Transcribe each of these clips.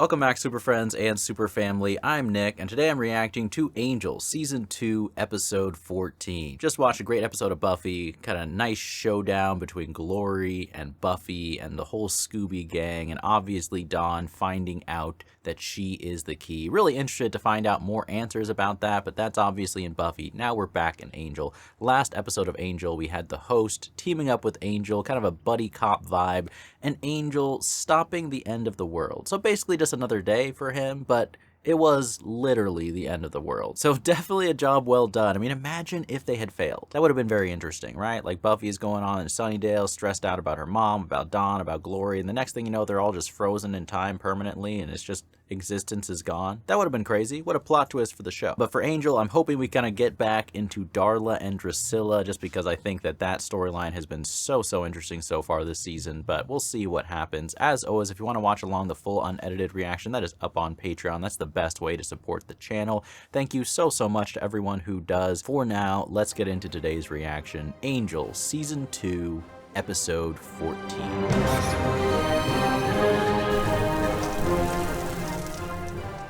Welcome back, Super Friends and Super Family. I'm Nick, and today I'm reacting to Angel, Season 2, Episode 14. Just watched a great episode of Buffy, kind of nice showdown between Glory and Buffy and the whole Scooby gang, and obviously Dawn finding out that she is the key. Really interested to find out more answers about that, but that's obviously in Buffy. Now we're back in Angel. Last episode of Angel, we had the host teaming up with Angel, kind of a buddy cop vibe, and Angel stopping the end of the world. So basically just another day for him, but it was literally the end of the world. So definitely a job well done. I mean, imagine if they had failed. That would have been very interesting, right? Like Buffy is going on in Sunnydale, stressed out about her mom, about Dawn, about Glory, and the next thing you know, they're all just frozen in time permanently, and it's just existence is gone. That would have been crazy. What a plot twist for the show. But for Angel, I'm hoping we kind of get back into Darla and Drusilla, just because I think that storyline has been so interesting so far this season, but we'll see what happens. As always, if you want to watch along the full unedited reaction, that is up on Patreon. That's the best way to support the channel. Thank you so much to everyone who does. For now, let's get into today's reaction. Angel, Season 2, Episode 14.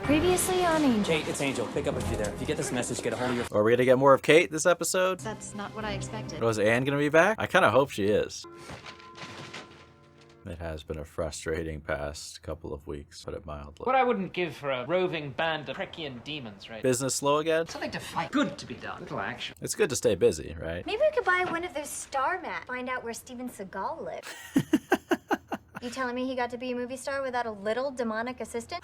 Previously on Angel. Kate, it's Angel. Pick up if you're there. If you get this message, get a hold of your... Are we gonna get more of Kate this episode? That's not what I expected. Was Anne gonna be back? I kind of hope she is. It has been a frustrating past couple of weeks, put it mildly. What I wouldn't give for a roving band of Preckian demons, right? Business slow again? Something to fight. Good to be done. Little action. It's good to stay busy, right? Maybe we could buy one of those star mats. Find out where Steven Seagal lives. You telling me he got to be a movie star without a little demonic assistant?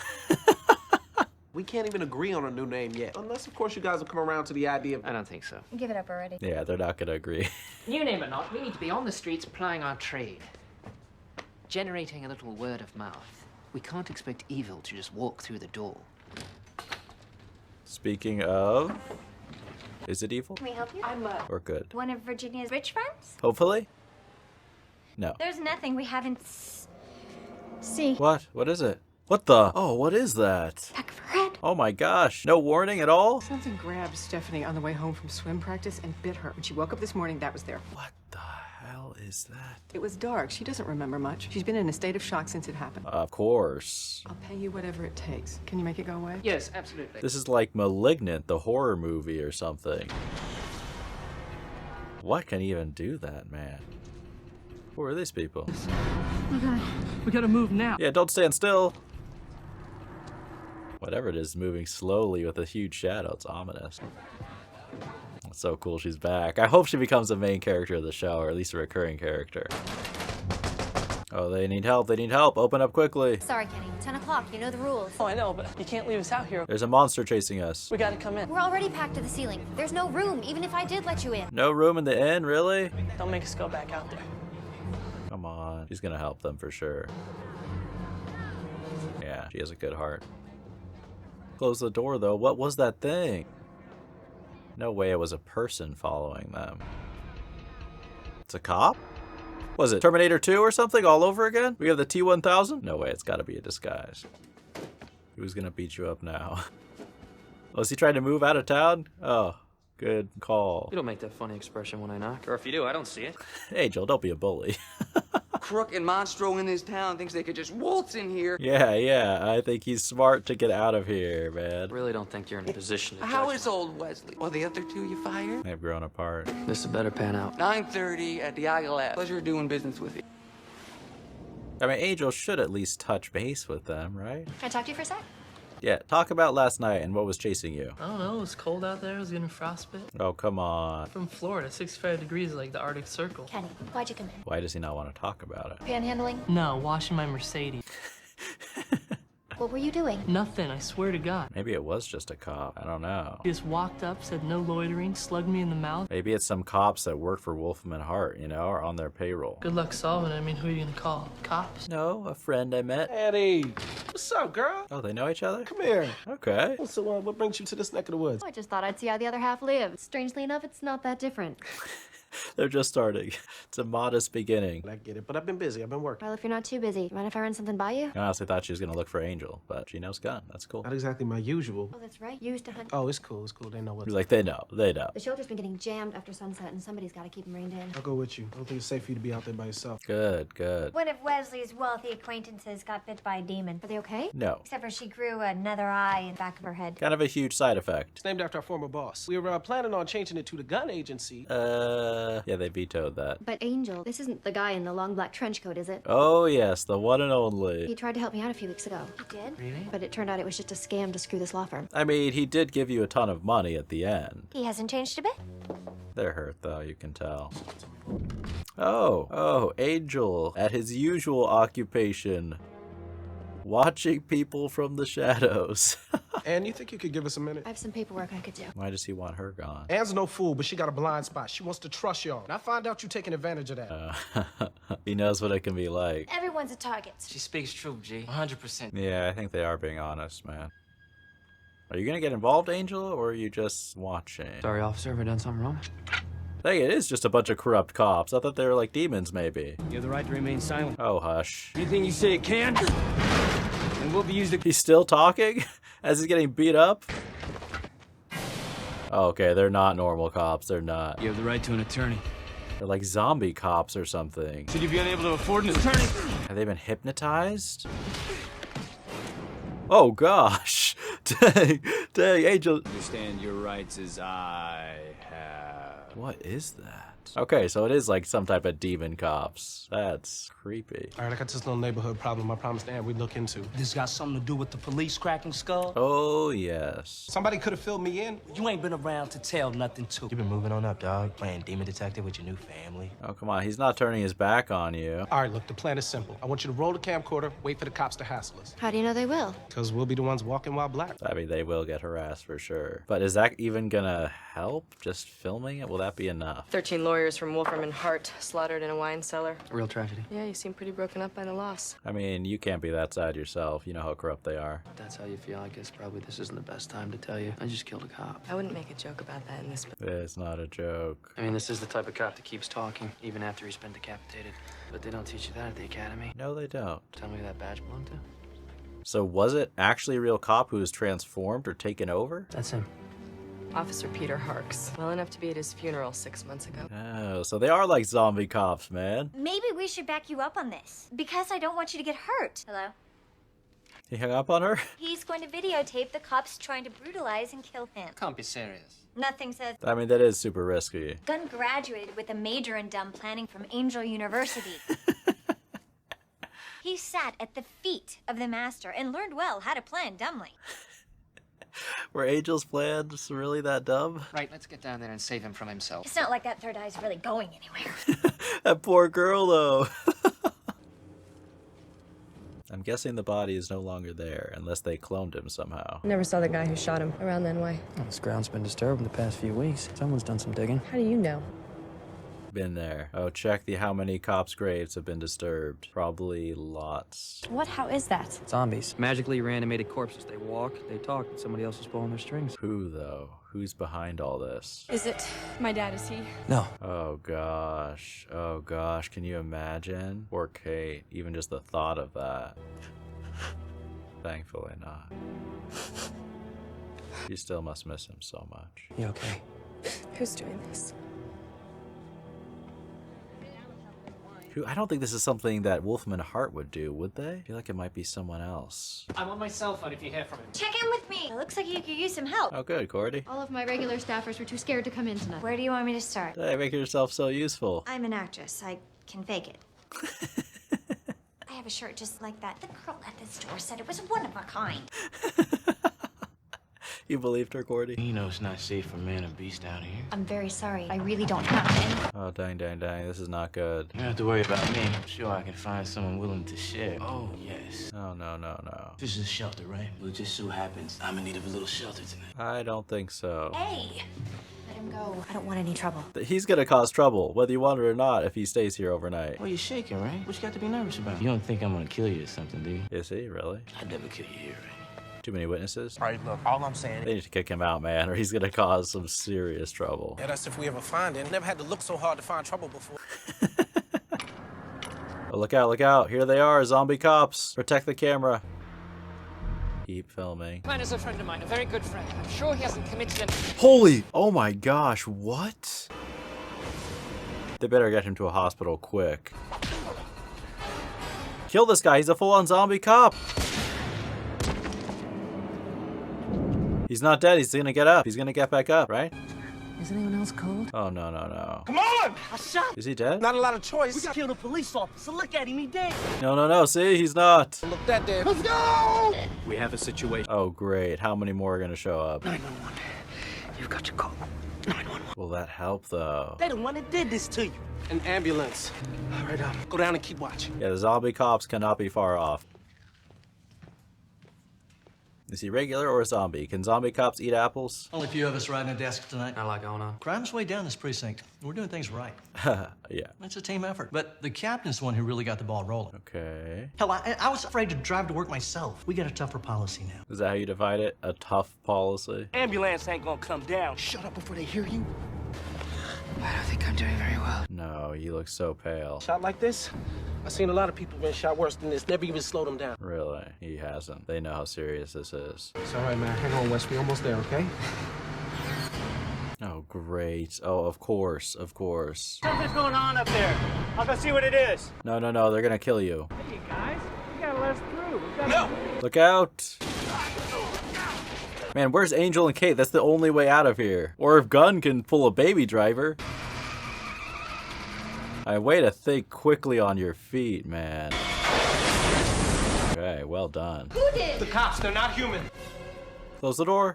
We can't even agree on a new name yet. Unless, of course, you guys will come around to the idea of... I don't think so. Give it up already. Yeah, they're not gonna agree. You name it not, we need to be on the streets plying our trade. Generating a little word of mouth. We can't expect evil to just walk through the door. Speaking of... Is it evil? Can we help you? Or good? One of Virginia's rich friends? Hopefully? No. There's nothing we haven't see. What? What is it? What the? Oh, what is that? Back of her head. Oh my gosh. No warning at all? Something grabbed Stephanie on the way home from swim practice and bit her. When she woke up this morning, that was there. What the hell is that? It was dark. She doesn't remember much. She's been in a state of shock since it happened. Of course. I'll pay you whatever it takes. Can you make it go away? Yes, absolutely. This is like Malignant, the horror movie or something. What can even do that, man? Who are these people? We gotta move now. Yeah, don't stand still. Whatever it is, moving slowly with a huge shadow. It's ominous. It's so cool she's back. I hope she becomes a main character of the show, or at least a recurring character. Oh, they need help. They need help. Open up quickly. Sorry, Kenny. 10 o'clock. You know the rules. Oh, I know, but you can't leave us out here. There's a monster chasing us. We gotta come in. We're already packed to the ceiling. There's no room, even if I did let you in. No room in the inn, really? Don't make us go back out there. Come on. She's gonna help them for sure. Yeah, she has a good heart. Close the door, though. What was that thing? No way it was a person following them. It's a cop? Was it Terminator 2 or something all over again? We have the T-1000? No way, it's gotta be a disguise. Who's gonna beat you up now? Was he trying to move out of town? Oh, good call. You don't make that funny expression when I knock. Or if you do, I don't see it. Hey, Joel, don't be a bully. Crook and Monstro in this town thinks they could just waltz in here. Yeah, I think he's smart to get out of here, man. I really don't think you're in a position to How judge is old Wesley? Well, the other two you fired? They've grown apart. This had better pan out. 9:30 at the Aga Lab. Pleasure doing business with you. I mean, Angel should at least touch base with them, right? Can I talk to you for a sec? Yeah, talk about last night and what was chasing you. I don't know, it was cold out there, I was getting frostbite. Oh, come on. From Florida, 65 degrees like the Arctic Circle. Kenny, why'd you come in? Why does he not want to talk about it? Panhandling? No, washing my Mercedes. What were you doing? Nothing, I swear to God. Maybe it was just a cop. I don't know. He just walked up, said no loitering, slugged me in the mouth. Maybe it's some cops that work for Wolfram and Hart, you know, or on their payroll. Good luck solving it. I mean, who are you gonna call? Cops? No, a friend I met. Eddie! What's up, girl? Oh, they know each other? Come here. Okay. So, what brings you to this neck of the woods? I just thought I'd see how the other half lives. Strangely enough, it's not that different. They're just starting. It's a modest beginning. I get it, but I've been busy. I've been working. Well, if you're not too busy, mind if I run something by you? I honestly thought she was gonna look for Angel, but she knows gun. That's cool. Not exactly my usual. Oh, that's right. You used to hunt. Oh, it's cool. It's cool. They know what's He's like, they know. They know. The shelter's been getting jammed after sunset, and somebody's got to keep them reined in. I'll go with you. I don't think it's safe for you to be out there by yourself. Good, good. One of Wesley's wealthy acquaintances got bit by a demon. Are they okay? No. Except for she grew another eye in the back of her head. Kind of a huge side effect. It's named after our former boss. We were planning on changing it to the gun agency. Yeah, they vetoed that. But Angel, this isn't the guy in the long black trench coat, is it? Oh, yes, the one and He only. tried to help me out a few weeks ago. You did? Really? But it turned out it was just a scam to screw this law firm. I mean, he did give you a ton of money at the end. He hasn't changed a bit. They're hurt, though, you can tell. Oh, Angel, at his usual occupation, watching people from the shadows. Anne, you think you could give us a minute? I have some paperwork I could do. Why does he want her gone? Anne's no fool, but she got a blind spot. She wants to trust y'all. And I find out you taking advantage of that. He knows what it can be like. Everyone's a target. She speaks truth, G. 100%. Yeah, I think they are being honest, man. Are you gonna get involved, Angel, or are you just watching? Sorry, officer, have I done something wrong? Dang, it is just a bunch of corrupt cops. I thought they were like demons, maybe. You have the right to remain silent. Oh, hush. Anything you say it can, and will be used to... He's still talking? As he's getting beat up? Oh, okay, they're not normal cops. They're not. You have the right to an attorney. They're like zombie cops or something. Should you be unable to afford an attorney? Have they been hypnotized? Oh, gosh. Dang, Angel. Understand your rights as I have. What is that? Okay, so it is like some type of demon cops. That's creepy. All right, I got this little neighborhood problem I promised Anne we'd look into. This got something to do with the police cracking skull? Oh, yes. Somebody could have filled me in. You ain't been around to tell nothing to. You've been moving on up, dog. Playing demon detective with your new family. Oh, come on. He's not turning his back on you. All right, look, the plan is simple. I want you to roll the camcorder, wait for the cops to hassle us. How do you know they will? Because we'll be the ones walking while black. I mean, they will get harassed for sure. But is that even gonna help? Just filming it? Will that be enough? 13 lawyers from Wolfram and Hart slaughtered in a wine cellar. Real tragedy. Yeah, you seem pretty broken up by the loss. I mean, you can't be that sad yourself. You know how corrupt they are. If that's how you feel, I guess probably this isn't the best time to tell you. I just killed a cop. I wouldn't make a joke about that in this. It's not a joke. I mean, this is the type of cop that keeps talking, even after he's been decapitated. But they don't teach you that at the academy. No, they don't. Tell me who that badge belonged to? So was it actually a real cop who was transformed or taken over? That's him. Officer Peter Harks. Well enough to be at his funeral 6 months ago. Oh, so they are like zombie cops, man. Maybe we should back you up on this. Because I don't want you to get hurt. Hello? He hung up on her? He's going to videotape the cops trying to brutalize and kill him. Can't be serious. Nothing says. I mean, that is super risky. Gunn graduated with a major in dumb planning from Angel University. He sat at the feet of the master and learned well how to plan dumbly. Were Angel's plans really that dumb? Right, let's get down there and save him from himself. It's not like that third eye's really going anywhere. That poor girl, though. I'm guessing the body is no longer there, unless they cloned him somehow. Never saw the guy who shot him. Around then, why? Well, this ground's been disturbed in the past few weeks. Someone's done some digging. How do you know? Been there. Oh, check the how many cops' graves have been disturbed. Probably lots. What? How is that? Zombies. Magically reanimated corpses. They walk, they talk, and somebody else is pulling their strings. Who, though? Who's behind all this? Is it my dad? Is he? No. Oh, gosh. Oh, gosh. Can you imagine? Poor Kate. Even just the thought of that. Thankfully not. You still must miss him so much. You okay? Who's doing this? I don't think this is something that Wolfram and Hart would do, would they? I feel like it might be someone else. I'm on my cell phone if you hear from him. Check in with me. It looks like you could use some help. Oh, good, Cordy. All of my regular staffers were too scared to come in tonight. Where do you want me to start? Hey, make yourself so useful. I'm an actress. I can fake it. I have a shirt just like that. The girl at the store said it was one of a kind. You believed her, Cordy? You know it's not safe for man and beast down here. I'm very sorry. I really don't have any. Oh, dang. This is not good. You don't have to worry about me. I'm sure I can find someone willing to share. Oh, yes. Oh, no. This is a shelter, right? Well, it just so happens I'm in need of a little shelter tonight. I don't think so. Hey! Let him go. I don't want any trouble. He's gonna cause trouble, whether you want it or not, if he stays here overnight. Well, you're shaking, right? What you got to be nervous about? You don't think I'm gonna kill you or something, do you? Is he, really? I'd never kill you here, right? Too many witnesses? All right, look, all I'm saying They need to kick him out, man, or he's gonna cause some serious trouble. yeah, that's if we ever find it. Never had to look so hard to find trouble before. Oh, look out, look out. Here they are, zombie cops. Protect the camera. Keep filming. Man is a friend of mine, a very good friend. I'm sure he hasn't committed any... Holy! Oh my gosh, what? They better get him to a hospital quick. Kill this guy, he's a full-on zombie cop. He's not dead, he's gonna get up. He's gonna get back up, right? Is anyone else cold? Oh, no, no, no. Come on! I shot. Is he dead? Not a lot of choice. We got killed a police officer. Look at him, he dead. No, no, no, see, he's not. Look that dead. Let's go! We have a situation. Oh, great. How many more are gonna show up? 911. You've got to call 911. Will that help, though? They the one that did this to you. An ambulance. All right, go down and keep watching. Yeah, the zombie cops cannot be far off. Is he regular or a zombie? Can zombie cops eat apples? Only a few of us riding a desk tonight. Not a lot going on. Crime's way down this precinct. We're doing things right. Yeah. It's a team effort. But the captain's the one who really got the ball rolling. Okay. Hell, I was afraid to drive to work myself. We got a tougher policy now. Is that how you divide it? A tough policy? Ambulance ain't gonna come down. Shut up before they hear you. I don't think I'm doing very well. No, you look so pale. Shot like this? I've seen a lot of people been shot worse than this. Never even slowed them down. Really? He hasn't. They know how serious this is. It's all right, man. Hang on, Wes. We almost there, okay? Oh, great. Oh, of course, of course. Something's going on up there. I'll go see what it is. No, no, no, they're gonna kill you. Hey, guys. We gotta let us through. No! Look out! Man, where's Angel and Kate? That's the only way out of here. Or if Gunn can pull a baby driver. Way to think quickly on your feet, man. Okay, well done. Who did? The cops, they're not human. Close the door.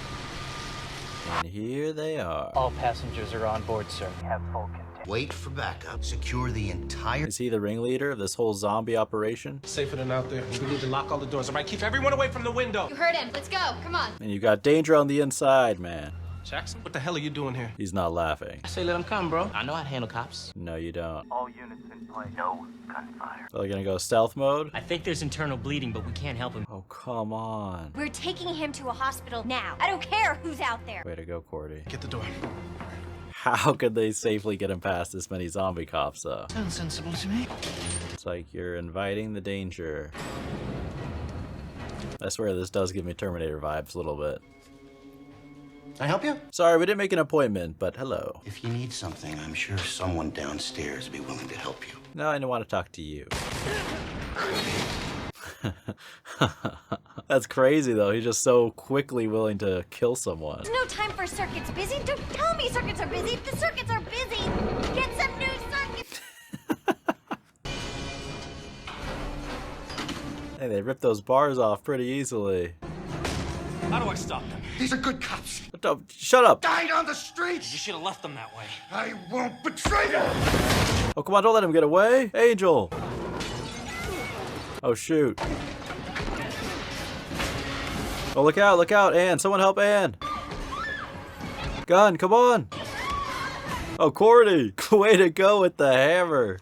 And here they are. All passengers are on board, sir. Have full containment. Wait for backup. Secure the entire... Is he the ringleader of this whole zombie operation? Safer than out there. We need to lock all the doors. All right, keep everyone away from the window. You heard him. Let's go. Come on. And you got danger on the inside, man. Jackson, what the hell are you doing here? He's not laughing. I say let them come, bro. I know how to handle cops. No, you don't. All units in place. No gunfire. Are they gonna go stealth mode? I think there's internal bleeding, but we can't help him. Oh, come on. We're taking him to a hospital now. I don't care who's out there. Way to go, Cordy. Get the door. How could they safely get him past this many zombie cops, though? Sounds sensible to me. It's like you're inviting the danger. I swear this does give me Terminator vibes a little bit. Can I help you? Sorry, we didn't make an appointment, but hello. If you need something, I'm sure someone downstairs will be willing to help you. No, I don't want to talk to you. That's crazy, though. He's just so quickly willing to kill someone. There's no time for circuits. Busy? Don't tell me circuits are busy. The circuits are busy. Get some new circuits. Hey, they ripped those bars off pretty easily. How do I stop them? These are good cops. Shut up! Died on the streets. You should have left them that way. I won't betray them. Oh, come on, don't let him get away. Angel! Oh, shoot. Oh, look out, Ann. Someone help Ann. Gun, come on. Oh, Cordy. Way to go with the hammer.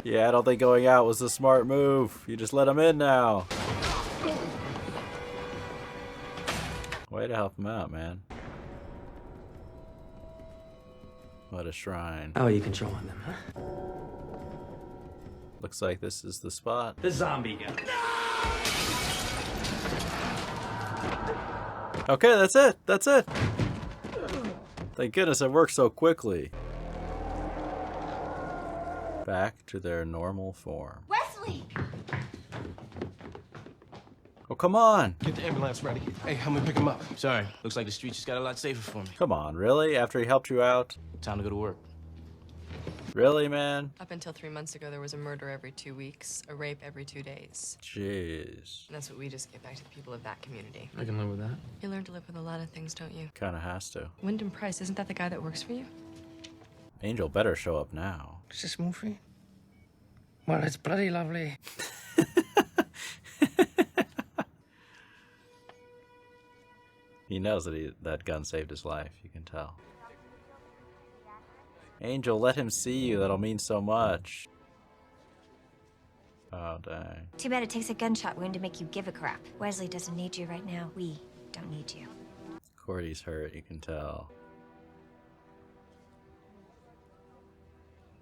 Yeah, I don't think going out was a smart move. You just let him in now. Way to help him out, man. What a shrine. How are you controlling them, huh? Looks like this is the spot. The zombie gun. Okay, that's it. That's it. Thank goodness it worked so quickly. Back to their normal form. Wesley! Oh, come on. Get the ambulance ready. Hey, help me pick him up. Sorry. Looks like the street just got a lot safer for me. Come on, really? After he helped you out? Time to go to work. Really, man? Up until 3 months ago, there was a murder every 2 weeks, a rape every 2 days. Jeez. And that's what we just give back to the people of that community. I can live with that. You learn to live with a lot of things, don't you? Kinda has to. Wyndham Price, isn't that the guy that works for you? Angel better show up now. Is this movie? Well, it's bloody lovely. He knows that that gun saved his life, you can tell. Angel, let him see you. That'll mean so much. Oh, dang. Too bad it takes a gunshot wound to make you give a crap. Wesley doesn't need you right now. We don't need you. Cordy's hurt, you can tell.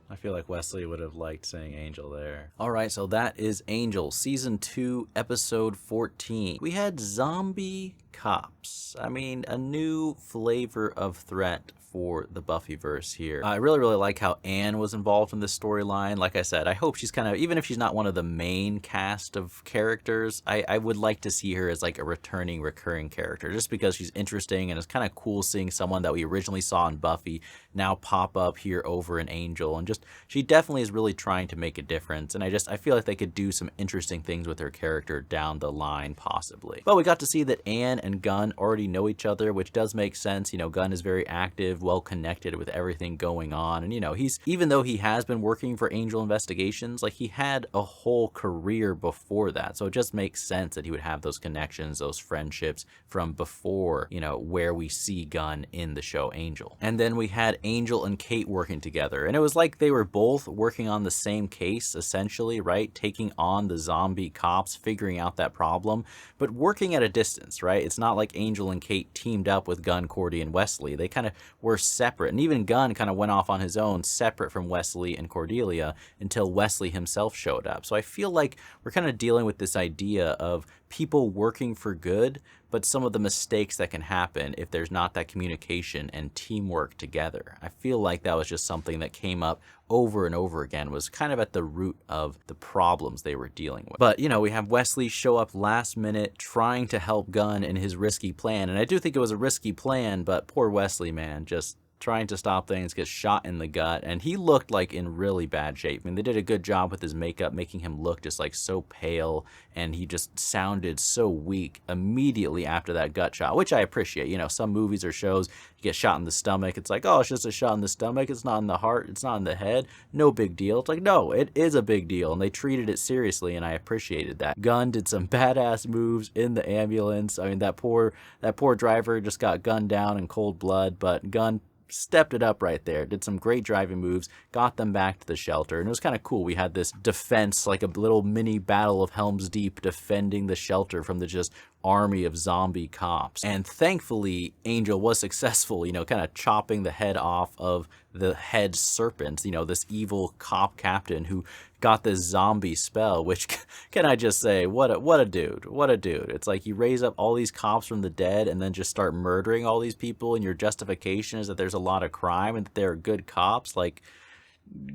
I feel like Wesley would have liked saying Angel there. Alright, so that is Angel, Season 2, Episode 14. We had zombie cops. I mean, a new flavor of threat for the Buffyverse here. I really like how Anne was involved in this storyline. Like I said, I hope she's kind of, even if she's not one of the main cast of characters, I would like to see her as like a returning, recurring character, just because she's interesting, and it's kind of cool seeing someone that we originally saw in Buffy now pop up here over in Angel, and just, she definitely is really trying to make a difference, and I feel like they could do some interesting things with her character down the line, possibly. But we got to see that Anne and Gunn already know each other, which does make sense. You know, Gunn is very active, well connected with everything going on, and you know, even though he has been working for Angel Investigations, like he had a whole career before that, so it just makes sense that he would have those connections, those friendships from before, you know, where we see Gunn in the show Angel. And then we had Angel and Kate working together, and it was like they were both working on the same case, essentially, right? Taking on the zombie cops, figuring out that problem, but working at a distance, right? It's not like Angel and Kate teamed up with Gunn, Cordy, and Wesley. They kind of were separate, and even Gunn kind of went off on his own, separate from Wesley and Cordelia, until Wesley himself showed up. So I feel like we're kind of dealing with this idea of people working for good, but some of the mistakes that can happen if there's not that communication and teamwork together. I feel like that was just something that came up over and over again, was kind of at the root of the problems they were dealing with. But, you know, we have Wesley show up last minute trying to help Gunn in his risky plan, and I do think it was a risky plan, but poor Wesley, man, just trying to stop things, gets shot in the gut, and he looked like in really bad shape. I mean, they did a good job with his makeup, making him look just like so pale, and he just sounded so weak immediately after that gut shot, which I appreciate. You know, some movies or shows, you get shot in the stomach, it's like, oh, it's just a shot in the stomach, it's not in the heart, it's not in the head, no big deal. It's like, no, it is a big deal, and they treated it seriously, and I appreciated that. Gunn did some badass moves in the ambulance. I mean, that poor driver just got gunned down in cold blood, but Gunn stepped it up right there, did some great driving moves, got them back to the shelter, and it was kind of cool. We had this defense, like a little mini battle of Helm's Deep, defending the shelter from the just army of zombie cops. And thankfully, Angel was successful, you know, kind of chopping the head off of the head serpent, you know, this evil cop captain who got this zombie spell, which, can I just say, what a dude. It's like you raise up all these cops from the dead and then just start murdering all these people, and your justification is that there's a lot of crime and that they're good cops. Like,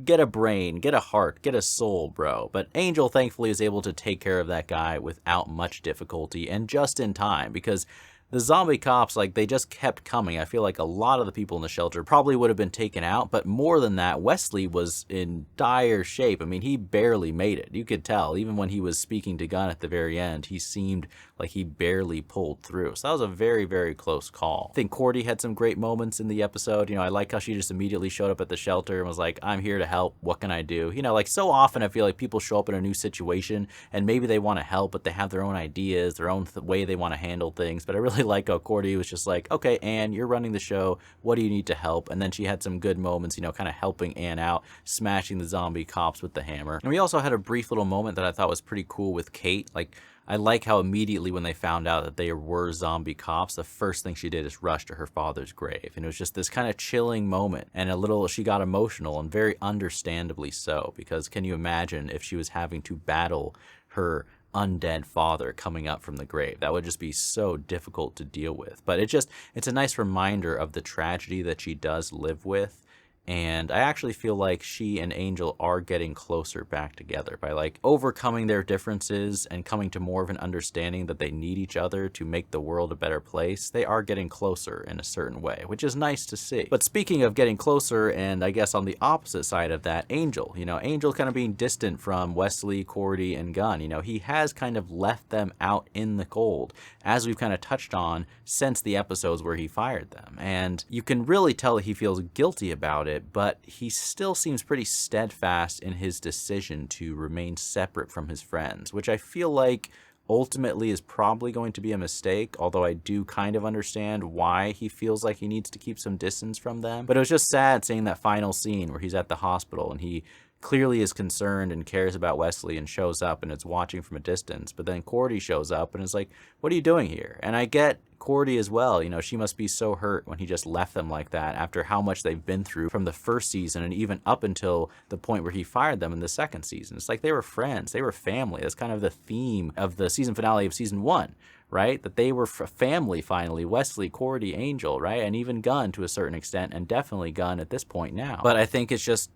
get a brain, get a heart, get a soul, bro. But Angel thankfully was able to take care of that guy without much difficulty and just in time, because the zombie cops, like, they just kept coming. I feel like a lot of the people in the shelter probably would have been taken out, but more than that, Wesley was in dire shape. I mean, he barely made it. You could tell, even when he was speaking to Gunn at the very end, he seemed like he barely pulled through. So that was a very, very close call. I think Cordy had some great moments in the episode. You know, I like how she just immediately showed up at the shelter and was like, I'm here to help. What can I do? You know, like, so often I feel like people show up in a new situation and maybe they want to help, but they have their own ideas, their own way they want to handle things. But I really like how Cordy was just like, okay, Anne, you're running the show. What do you need to help? And then she had some good moments, you know, kind of helping Anne out, smashing the zombie cops with the hammer. And we also had a brief little moment that I thought was pretty cool with Kate. Like, I like how immediately when they found out that they were zombie cops, the first thing she did is rush to her father's grave. And it was just this kind of chilling moment, and she got emotional, and very understandably so, because can you imagine if she was having to battle her undead father coming up from the grave? That would just be so difficult to deal with. But it's a nice reminder of the tragedy that she does live with. And I actually feel like she and Angel are getting closer back together by, like, overcoming their differences and coming to more of an understanding that they need each other to make the world a better place. They are getting closer in a certain way, which is nice to see. But speaking of getting closer, and I guess on the opposite side of that, Angel, you know, Angel kind of being distant from Wesley, Cordy, and Gunn, you know, he has kind of left them out in the cold, as we've kind of touched on since the episodes where he fired them. And you can really tell that he feels guilty about it, but he still seems pretty steadfast in his decision to remain separate from his friends, which I feel like ultimately is probably going to be a mistake, although I do kind of understand why he feels like he needs to keep some distance from them. But it was just sad seeing that final scene where he's at the hospital and he clearly is concerned and cares about Wesley and shows up and is watching from a distance. But then Cordy shows up and is like, what are you doing here? And I get Cordy as well. You know, she must be so hurt when he just left them like that after how much they've been through from the first season and even up until the point where he fired them in the second season. It's like they were friends. They were family. That's kind of the theme of the season finale of season 1. Right? That they were family finally. Wesley, Cordy, Angel, right? And even Gunn to a certain extent, and definitely Gunn at this point now. But I think it's just,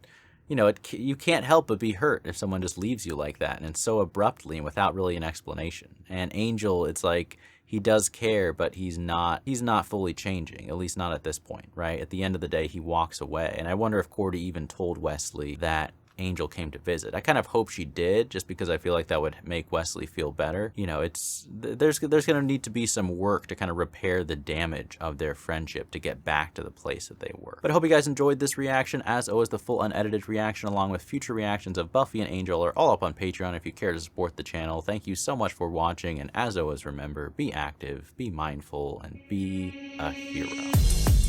you know, you can't help but be hurt if someone just leaves you like that, and so abruptly and without really an explanation. And Angel, it's like he does care, but he's not fully changing, at least not at this point, right? At the end of the day, he walks away. And I wonder if Cordy even told Wesley that Angel came to visit. I kind of hope she did, just because I feel like that would make Wesley feel better. You know, there's going to need to be some work to kind of repair the damage of their friendship to get back to the place that they were. But I hope you guys enjoyed this reaction. As always, the full unedited reaction along with future reactions of Buffy and Angel are all up on Patreon if you care to support the channel. Thank you so much for watching, and as always, remember, be active, be mindful, and be a hero.